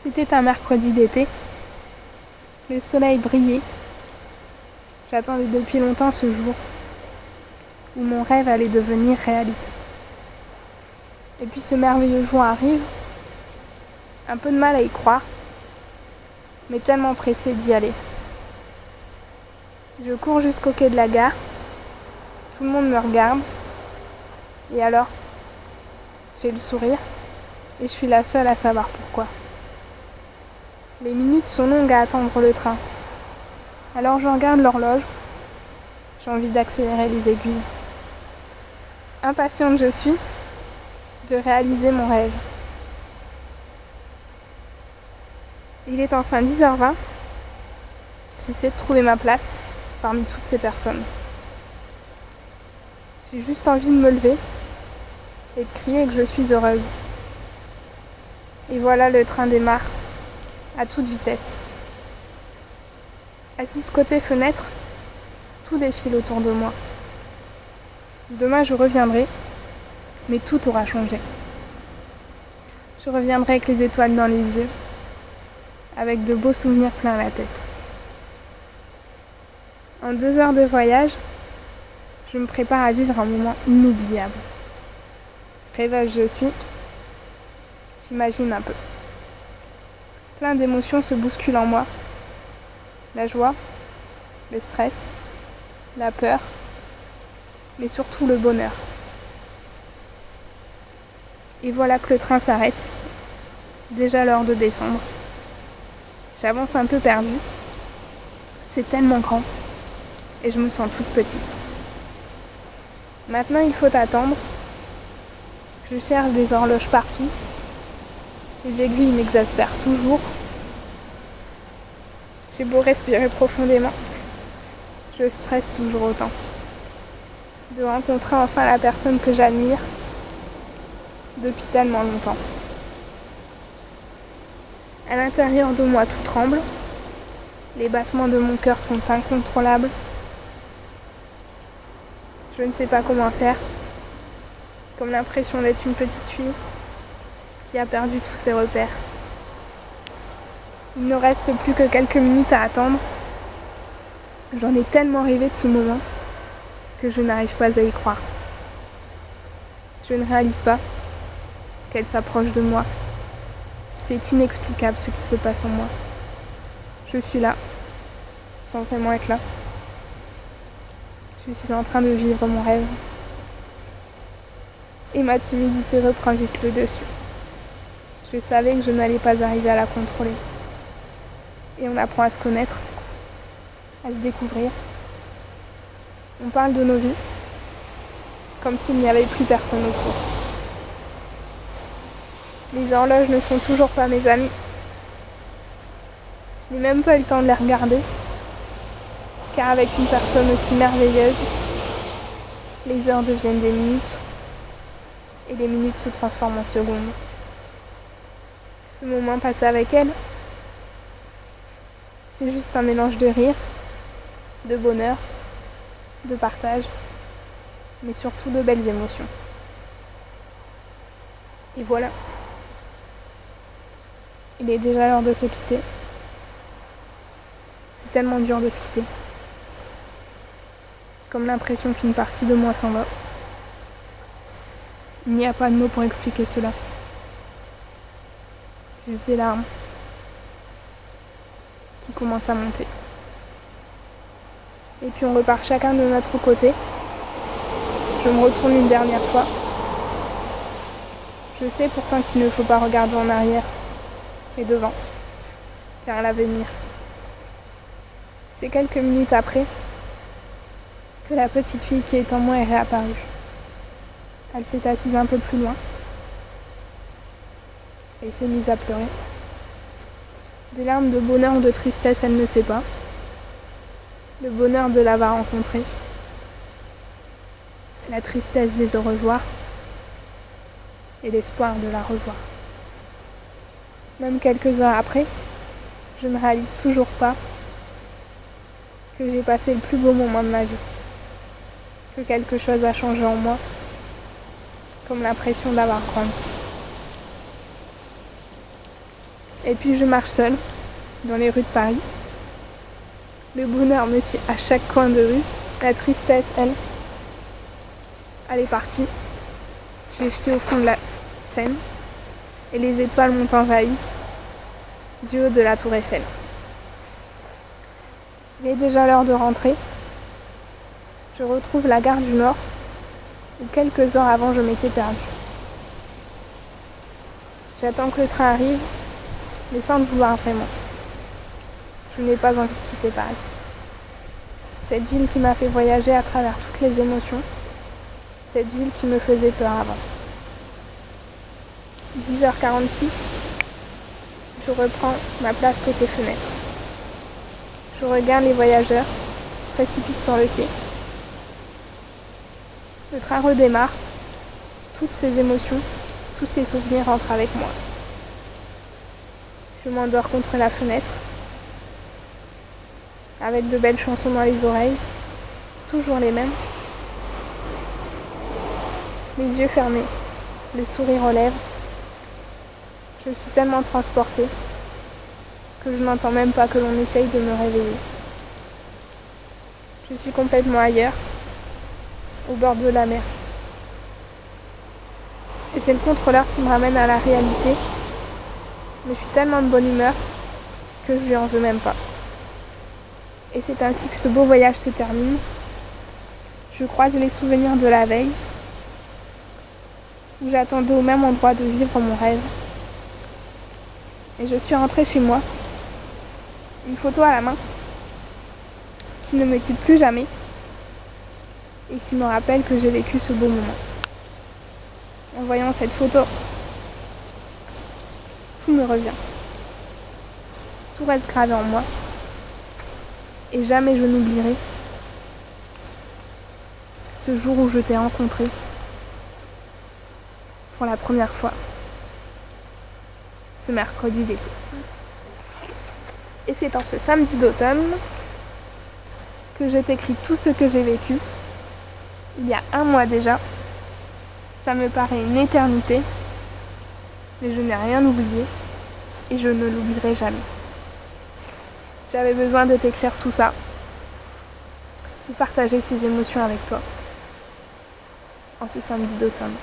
C'était un mercredi d'été. Le soleil brillait. J'attendais depuis longtemps ce jour où mon rêve allait devenir réalité. Et puis ce merveilleux jour arrive. Un peu de mal à y croire, mais tellement pressée d'y aller. Je cours jusqu'au quai de la gare. Tout le monde me regarde. Et alors, j'ai le sourire et je suis la seule à savoir pourquoi. Les minutes sont longues à attendre le train. Alors je regarde l'horloge. J'ai envie d'accélérer les aiguilles. Impatiente je suis de réaliser mon rêve. Il est enfin 10h20. J'essaie de trouver ma place parmi toutes ces personnes. J'ai juste envie de me lever et de crier que je suis heureuse. Et voilà, le train démarre à toute vitesse. Assise côté fenêtre, tout défile autour de moi. Demain je reviendrai, mais tout aura changé. Je reviendrai avec les étoiles dans les yeux, avec de beaux souvenirs plein la tête. En 2 heures de voyage, je me prépare à vivre un moment inoubliable. Rêveuse je suis, j'imagine un peu. Plein d'émotions se bousculent en moi. La joie, le stress, la peur, mais surtout le bonheur. Et voilà que le train s'arrête. Déjà l'heure de descendre. J'avance un peu perdue. C'est tellement grand. Et je me sens toute petite. Maintenant il faut attendre. Je cherche des horloges partout. Les aiguilles m'exaspèrent toujours. J'ai beau respirer profondément, je stresse toujours autant. De rencontrer enfin la personne que j'admire depuis tellement longtemps. À l'intérieur de moi, tout tremble. Les battements de mon cœur sont incontrôlables. Je ne sais pas comment faire. Comme l'impression d'être une petite fille qui a perdu tous ses repères. Il ne reste plus que quelques minutes à attendre. J'en ai tellement rêvé de ce moment que je n'arrive pas à y croire. Je ne réalise pas qu'elle s'approche de moi. C'est inexplicable ce qui se passe en moi. Je suis là, sans vraiment être là. Je suis en train de vivre mon rêve. Et ma timidité reprend vite le dessus. Je savais que je n'allais pas arriver à la contrôler. Et on apprend à se connaître, à se découvrir. On parle de nos vies, comme s'il n'y avait plus personne autour. Les horloges ne sont toujours pas mes amies. Je n'ai même pas eu le temps de les regarder, car avec une personne aussi merveilleuse, les heures deviennent des minutes, et les minutes se transforment en secondes. Ce moment passé avec elle, c'est juste un mélange de rire, de bonheur, de partage, mais surtout de belles émotions. Et voilà. Il est déjà l'heure de se quitter. C'est tellement dur de se quitter. Comme l'impression qu'une partie de moi s'en va. Il n'y a pas de mots pour expliquer cela. Juste des larmes qui commencent à monter. Et puis on repart chacun de notre côté. Je me retourne une dernière fois. Je sais pourtant qu'il ne faut pas regarder en arrière, mais devant, vers l'avenir. C'est quelques minutes après que la petite fille qui est en moi est réapparue. Elle s'est assise un peu plus loin et s'est mise à pleurer. Des larmes de bonheur ou de tristesse, elle ne sait pas. Le bonheur de l'avoir rencontrée. La tristesse des au revoir. Et l'espoir de la revoir. Même quelques heures après, je ne réalise toujours pas que j'ai passé le plus beau moment de ma vie. Que quelque chose a changé en moi, comme l'impression d'avoir grandi. Et puis je marche seule dans les rues de Paris. Le bonheur me suit à chaque coin de rue. La tristesse, elle est partie. Je l'ai jetée au fond de la Seine et les étoiles m'ont envahi du haut de la tour Eiffel. Il est déjà l'heure de rentrer. Je retrouve la gare du Nord où quelques heures avant je m'étais perdue. J'attends que le train arrive, mais sans le vouloir vraiment. Je n'ai pas envie de quitter Paris. Cette ville qui m'a fait voyager à travers toutes les émotions, cette ville qui me faisait peur avant. 10h46, je reprends ma place côté fenêtre. Je regarde les voyageurs qui se précipitent sur le quai. Le train redémarre. Toutes ces émotions, tous ces souvenirs rentrent avec moi. Je m'endors contre la fenêtre, avec de belles chansons dans les oreilles, toujours les mêmes. Les yeux fermés, le sourire aux lèvres. Je suis tellement transportée que je n'entends même pas que l'on essaye de me réveiller. Je suis complètement ailleurs, au bord de la mer. Et c'est le contrôleur qui me ramène à la réalité. Mais je suis tellement de bonne humeur que je lui en veux même pas. Et c'est ainsi que ce beau voyage se termine. Je croise les souvenirs de la veille, où j'attendais au même endroit de vivre mon rêve. Et je suis rentrée chez moi, une photo à la main, qui ne me quitte plus jamais et qui me rappelle que j'ai vécu ce beau moment. En voyant cette photo, tout me revient. Tout reste gravé en moi. Et jamais je n'oublierai ce jour où je t'ai rencontré pour la première fois, ce mercredi d'été. Et c'est en ce samedi d'automne que je t'écris tout ce que j'ai vécu il y a 1 mois déjà. Ça me paraît une éternité, mais je n'ai rien oublié et je ne l'oublierai jamais. J'avais besoin de t'écrire tout ça, de partager ces émotions avec toi en ce samedi d'automne.